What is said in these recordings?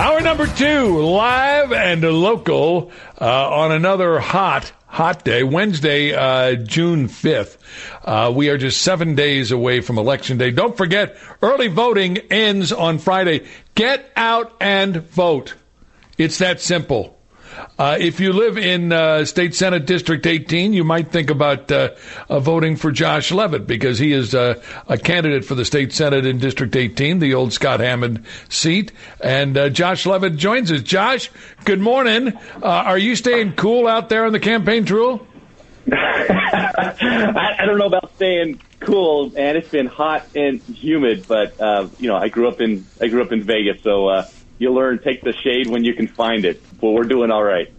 Hour number 2, live and local on another hot day, Wednesday, June 5th. We are just 7 days away from Election Day. Don't forget, early voting ends on Friday. Get out and vote. It's that simple. If you live in State Senate District 18, you might think about voting for Josh Levitt because he is a candidate for the State Senate in District 18, the old Scott Hammond seat. And Josh Levitt joins us. Josh, good morning. Are you staying cool out there on the campaign trail? I don't know about staying cool, man. It's been hot and humid, but I grew up in Vegas, so you learn take the shade when you can find it. Well, we're doing all right.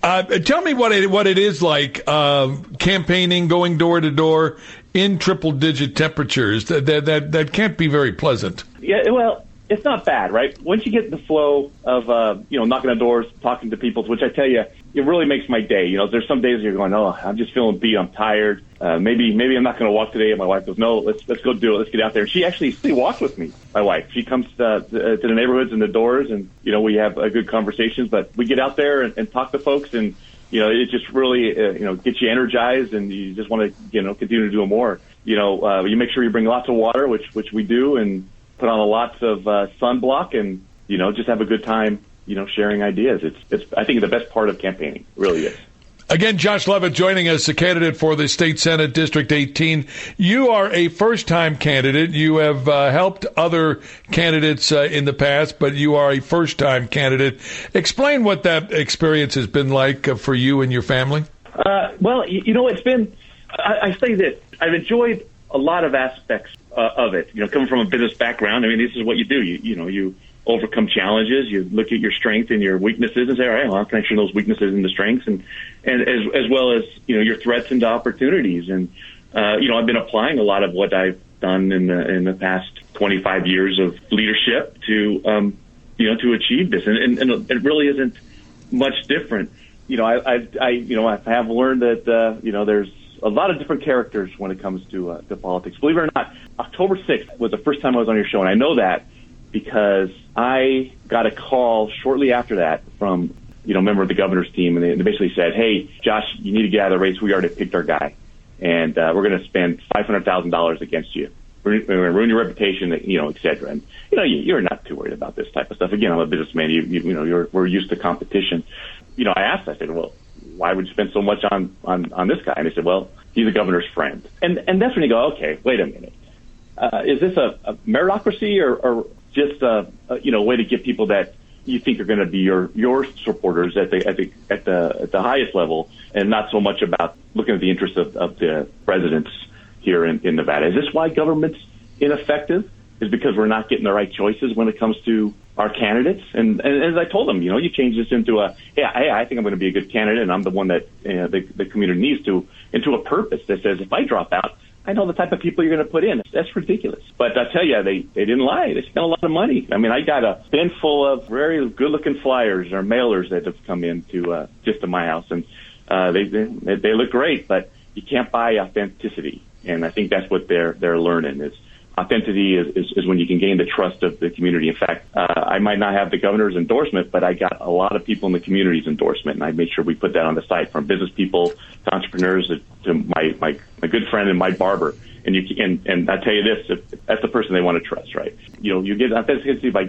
Tell me what it is like campaigning, going door to door in triple-digit temperatures. That can't be very pleasant. Yeah, well, it's not bad, right? Once you get the flow of knocking on doors, talking to people, which I tell you, it really makes my day. There's some days you're going, oh, I'm just feeling beat, I'm tired. Maybe I'm not going to walk today. And my wife goes, no, let's go do it. Let's get out there. And she actually walks with me. My wife, she comes to the neighborhoods and the doors, and we have good conversations. But we get out there and talk to folks, and it just really gets you energized, and you just want to continue to do more. You make sure you bring lots of water, which we do, and put on lots of sunblock, and just have a good time. Sharing ideas. It's I think the best part of campaigning. It really is. Again, Josh Levitt joining us, a candidate for the State Senate District 18. You are a first-time candidate. You have helped other candidates in the past, but you are a first-time candidate. Explain what that experience has been like for you and your family. Well, it's been, I say this, I've enjoyed a lot of aspects of it. Coming from a business background, I mean, this is what you do. You overcome challenges. You look at your strengths and your weaknesses and say, all right, well, how can I turn those weaknesses into strengths, and as well as your threats into opportunities. And I've been applying a lot of what I've done in the past 25 years of leadership to achieve this, and it really isn't much different. I have learned that there's a lot of different characters when it comes to politics. Believe it or not, October 6th was the first time I was on your show, and I know that because I got a call shortly after that from, a member of the governor's team, and they basically said, hey, Josh, you need to get out of the race. We already picked our guy, and we're going to spend $500,000 against you. We're going to ruin your reputation, et cetera. And, you're not too worried about this type of stuff. Again, I'm a businessman. We're used to competition. I asked, I said, well, why would you spend so much on this guy? And they said, well, he's the governor's friend. And that's when you go, okay, wait a minute. Is this a meritocracy or just a way to get people that you think are going to be your supporters at the highest level, and not so much about looking at the interests of the residents here in Nevada? Is this why government's ineffective? Is because we're not getting the right choices when it comes to our candidates? And as I told them, you change this into hey, I think I'm going to be a good candidate, and I'm the one that the community needs to, into a purpose that says, if I drop out, I know the type of people you're going to put in. That's ridiculous. But I tell you, they didn't lie. They spent a lot of money. I mean, I got a bin full of very good-looking flyers or mailers that have come in just to my house, and they look great. But you can't buy authenticity, and I think that's what they're learning is. Authenticity is when you can gain the trust of the community. In fact, I might not have the governor's endorsement, but I got a lot of people in the community's endorsement, and I made sure we put that on the site, from business people to entrepreneurs to my good friend and my barber. And I tell you this, that's the person they want to trust, right? You get authenticity by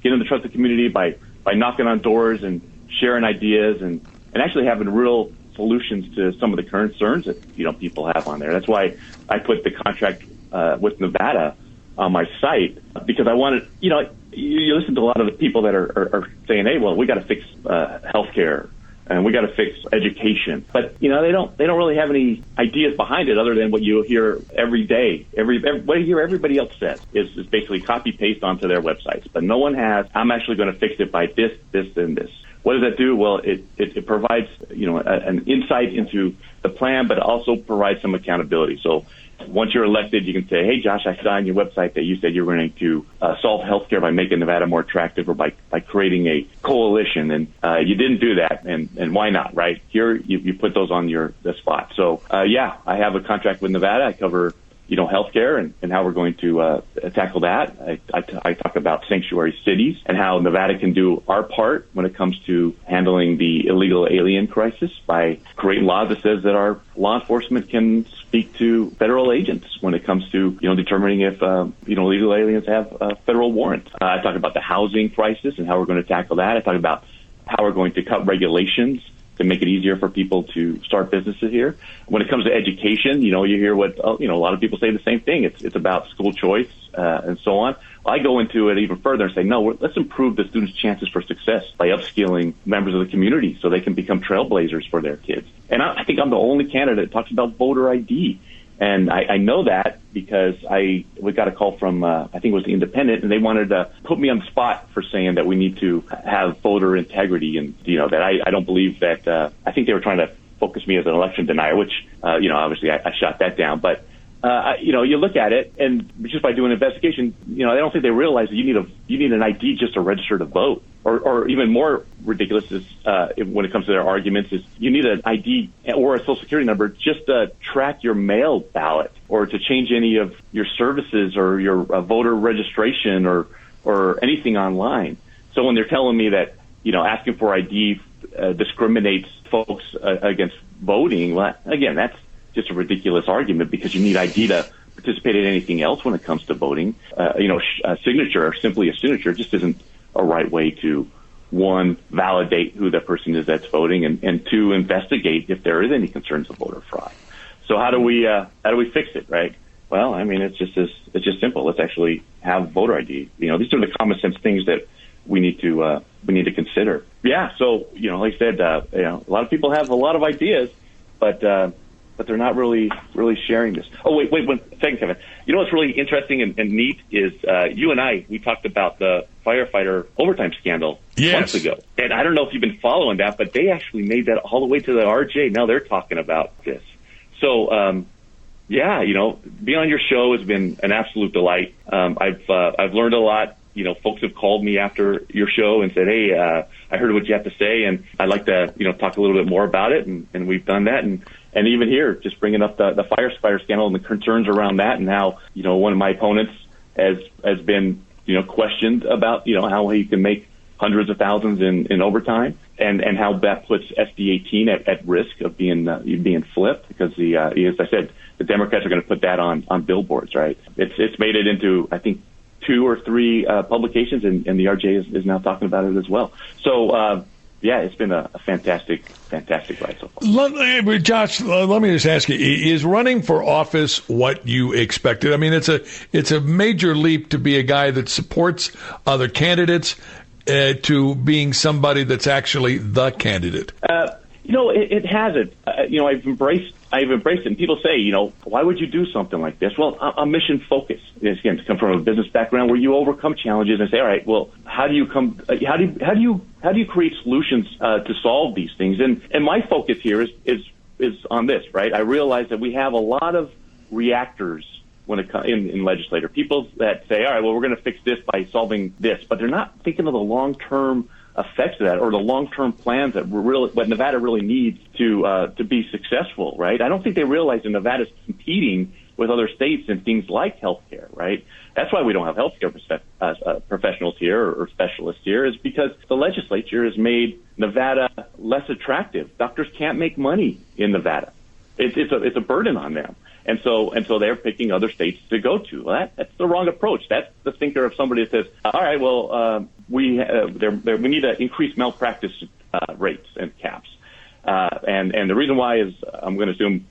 getting the trust of the community, by knocking on doors and sharing ideas and actually having real solutions to some of the current concerns that people have on there. That's why I put the contract with Nevada on my site, because I wanted, you listen to a lot of the people that are saying, hey, well, we got to fix healthcare and we got to fix education, but they don't really have any ideas behind it other than what you hear every day. What you hear everybody else says is basically copy paste onto their websites, but no one has. I'm actually going to fix it by this, and this. What does that do? Well, it provides an insight into the plan, but also provides some accountability. So once you're elected, you can say, hey, Josh, I saw on your website that you said you were going to solve healthcare by making Nevada more attractive, or by creating a coalition, and you didn't do that, and why not, right? Here, you put those on the spot. So, I have a contract with Nevada. I cover healthcare and how we're going to tackle that. I talk about sanctuary cities and how Nevada can do our part when it comes to handling the illegal alien crisis by creating laws that says that our law enforcement can speak to federal agents when it comes to, determining if, illegal aliens have federal warrants. I talk about the housing crisis and how we're going to tackle that. I talk about how we're going to cut regulations to make it easier for people to start businesses here. When it comes to education, you hear what, a lot of people say the same thing. It's about school choice and so on. Well, I go into it even further and say, no, let's improve the students' chances for success by upskilling members of the community so they can become trailblazers for their kids. And I think I'm the only candidate that talks about voter ID. And I know that because we got a call from, I think it was the Independent, and they wanted to put me on the spot for saying that we need to have voter integrity. And, that I don't believe that, I think they were trying to focus me as an election denier, which, obviously I shot that down. But, you look at it, and just by doing an investigation, I don't think they realize that you need an ID just to register to vote. Or even more ridiculous is when it comes to their arguments is you need an ID or a social security number just to track your mail ballot or to change any of your services or your voter registration or anything online. So when they're telling me that, asking for ID discriminates folks against voting, well, again, that's just a ridiculous argument because you need ID to participate in anything else when it comes to voting. A signature or simply a signature just isn't a right way to, one, validate who the person is that's voting, and two, investigate if there is any concerns of voter fraud. So how do we fix it, right? Well, I mean, it's just simple. Let's actually have voter ID. These are the common sense things that we need to consider. Yeah. So, like I said, a lot of people have a lot of ideas, but they're not really sharing this. Oh, wait 1 second, Kevin. What's really interesting and neat is you and we talked about the firefighter overtime scandal months ago. And I don't know if you've been following that, but they actually made that all the way to the RJ. Now they're talking about this. So, being on your show has been an absolute delight. I've learned a lot. Folks have called me after your show and said, hey, I heard what you have to say, and I'd like to, talk a little bit more about it. And we've done that. And even here, just bringing up the firefighter scandal and the concerns around that and how, one of my opponents has been, questioned about, how he can make hundreds of thousands in overtime and how that puts SB 18 at risk of being flipped because as I said, the Democrats are going to put that on billboards, right? It's made it into, I think, 2 or 3 publications, and the RJ is now talking about it as well. So, it's been a fantastic ride so far. Josh, let me just ask you, is running for office what you expected? I mean, it's a major leap to be a guy that supports other candidates to being somebody that's actually the candidate. It hasn't. I've embraced it. And people say, why would you do something like this? Well, I'm mission focused. Again, to come from a business background where you overcome challenges and say, all right, well, how do you create solutions to solve these things? And my focus here is on this, right? I realize that we have a lot of reactors when it comes in legislature. People that say, all right, well, we're going to fix this by solving this, but they're not thinking of the long-term effects of that or the long-term plans that what Nevada really needs to be successful, right? I don't think they realize that Nevada's competing with other states in things like healthcare, right? That's why we don't have healthcare professionals here or specialists here is because the legislature has made Nevada less attractive. Doctors can't make money in Nevada. It's a burden on them. And so they're picking other states to go to. Well, that's the wrong approach. That's the thinker of somebody that says, all right, well, we need to increase malpractice rates and caps. And the reason why is I'm going to assume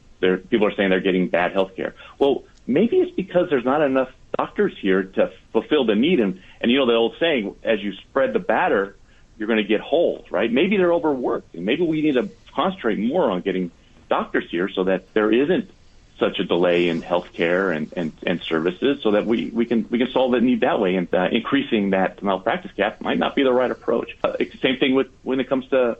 people are saying they're getting bad health care. Well, maybe it's because there's not enough doctors here to fulfill the need. And the old saying, as you spread the batter, you're going to get holes, right? Maybe they're overworked. And maybe we need to concentrate more on getting doctors here so that there isn't such a delay in health care and services so that we can solve the need that way. And increasing that malpractice cap might not be the right approach. It's the same thing when it comes to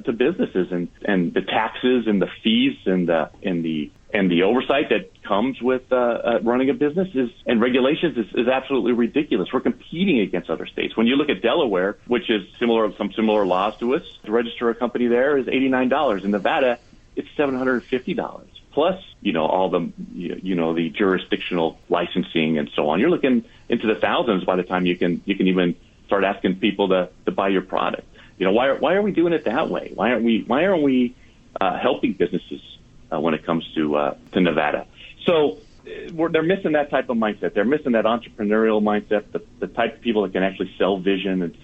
businesses and the taxes and the fees and the oversight that comes with running a business and regulations is absolutely ridiculous. We're competing against other states. When you look at Delaware, which is some similar laws to us, to register a company there is $89. In Nevada, it's $750. plus, all the, the jurisdictional licensing and so on. You're looking into the thousands by the time you can even start asking people to buy your product. Why are we doing it that way? Why aren't we helping businesses when it comes to Nevada? So they're missing that type of mindset. They're missing that entrepreneurial mindset, the type of people that can actually sell vision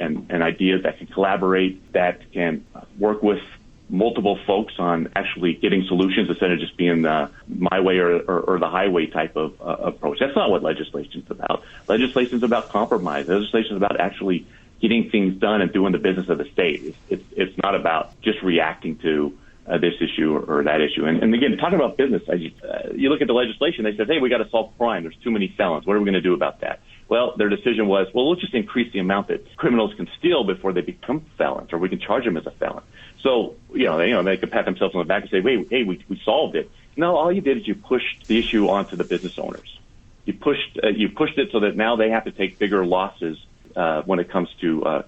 and ideas, that can collaborate, that can work with multiple folks on actually getting solutions instead of just being the my way or the highway type of approach. That's not what legislation is about. Legislation is about compromise. Legislation is about actually getting things done and doing the business of the state. It's not about just reacting to this issue or that issue. And again, talking about business, you look at the legislation, they said, hey, we got to solve crime. There's too many felons. What are we going to do about that? Well, their decision was, let's just increase the amount that criminals can steal before they become felons, or we can charge them as a felon. So, they could pat themselves on the back and say, wait, hey, we solved it. No, all you did is you pushed the issue onto the business owners. You pushed it so that now they have to take bigger losses when it comes to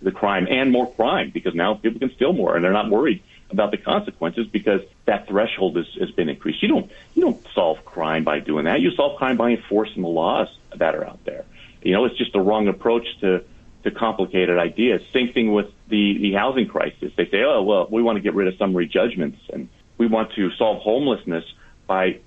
the crime, and more crime, because now people can steal more and they're not worried about the consequences because that threshold has been increased. You don't solve crime by doing that. You solve crime by enforcing the laws that are out there. It's just the wrong approach to complicated ideas. Same thing with the housing crisis. They say, we want to get rid of summary judgments, and we want to solve homelessness by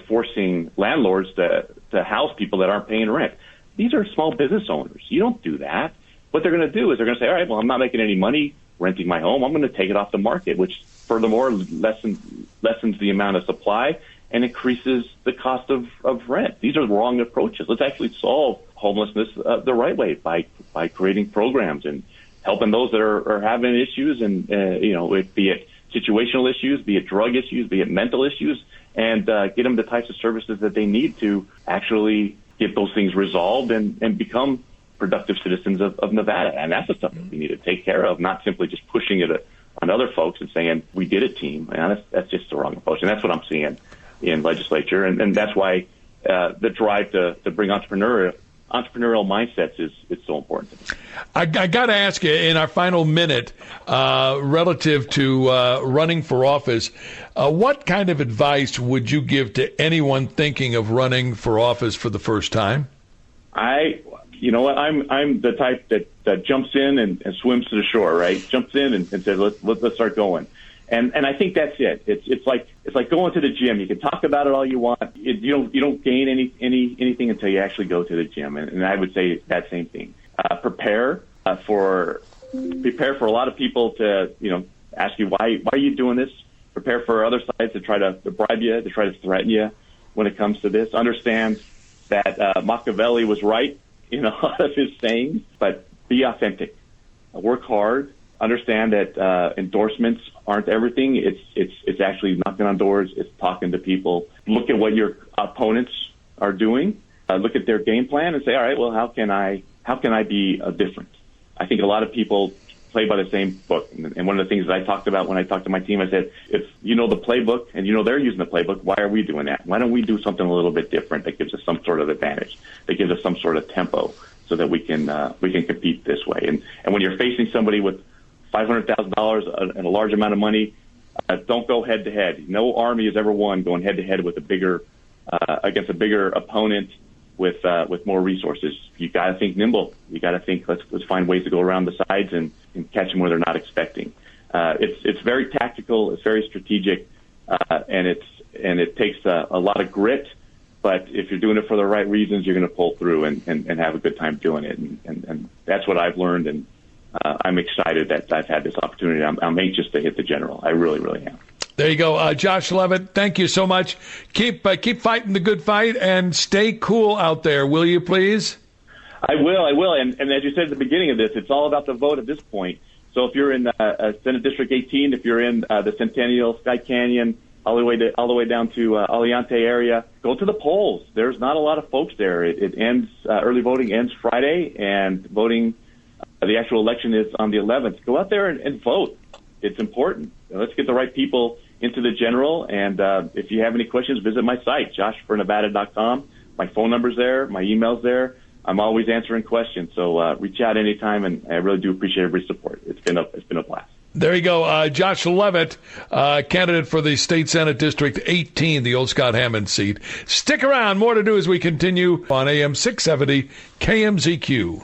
forcing landlords to house people that aren't paying rent. These are small business owners. You don't do that. What they're going to do is they're going to say, all right, well, I'm not making any money renting my home. I'm going to take it off the market, which furthermore lessens the amount of supply and increases the cost of rent. These are wrong approaches. Let's actually solve homelessness the right way by creating programs and helping those that are having issues, and be it situational issues, be it drug issues, be it mental issues, and get them the types of services that they need to actually get those things resolved and become productive citizens of Nevada. And that's the stuff that we need to take care of, not simply just pushing it on other folks and saying, we did it, team. And that's just the wrong approach. And that's what I'm seeing in legislature. And that's why the drive to bring entrepreneurial mindsets is so important to me. I got to ask you, in our final minute, relative to running for office, what kind of advice would you give to anyone thinking of running for office for the first time? I'm the type that jumps in and swims to the shore, right? Jumps in and says, let's start going. And I think that's it. It's like going to the gym. You can talk about it all you want. You don't gain anything until you actually go to the gym. And I would say that same thing. Prepare for a lot of people to ask you why are you doing this. Prepare for other sides to try to bribe you, to try to threaten you when it comes to this. Understand that Machiavelli was right in a lot of his sayings, but be authentic. Work hard. Understand that endorsements aren't everything. It's actually knocking on doors. It's talking to people. Look at what your opponents are doing. Look at their game plan and say, all right, well, how can I be different? I think a lot of people play by the same book. And one of the things that I talked about when I talked to my team, I said, if you know the playbook and they're using the playbook, why are we doing that? Why don't we do something a little bit different that gives us some sort of advantage, that gives us some sort of tempo, so that we can compete this way? And when you're facing somebody with $500,000 and a large amount of money, don't go head to head. No army has ever won going head to head with against a bigger opponent with more resources. You got to think nimble. You got to think let's find ways to go around the sides and catch them where they're not expecting. It's very tactical. It's very strategic, and it takes a lot of grit. But if you're doing it for the right reasons, you're going to pull through and have a good time doing it. And that's what I've learned. And I'm excited that I've had this opportunity. I'm anxious to hit the general. I really, really am. There you go. Josh Levitt, thank you so much. Keep fighting the good fight and stay cool out there, will you please? I will. And as you said at the beginning of this, it's all about the vote at this point. So if you're in Senate District 18, if you're in the Centennial, Sky Canyon, all the way down to Aliante area, go to the polls. There's not a lot of folks there. It ends, early voting ends Friday, and voting, the actual election is on the 11th. Go out there and vote. It's important. Let's get the right people into the general. And if you have any questions, visit my site, joshfornevada.com. My phone number's there. My email's there. I'm always answering questions. So reach out anytime, and I really do appreciate everybody's support. It's been a blast. There you go. Josh Levitt, candidate for the State Senate District 18, the old Scott Hammond seat. Stick around. More to do as we continue on AM 670 KMZQ.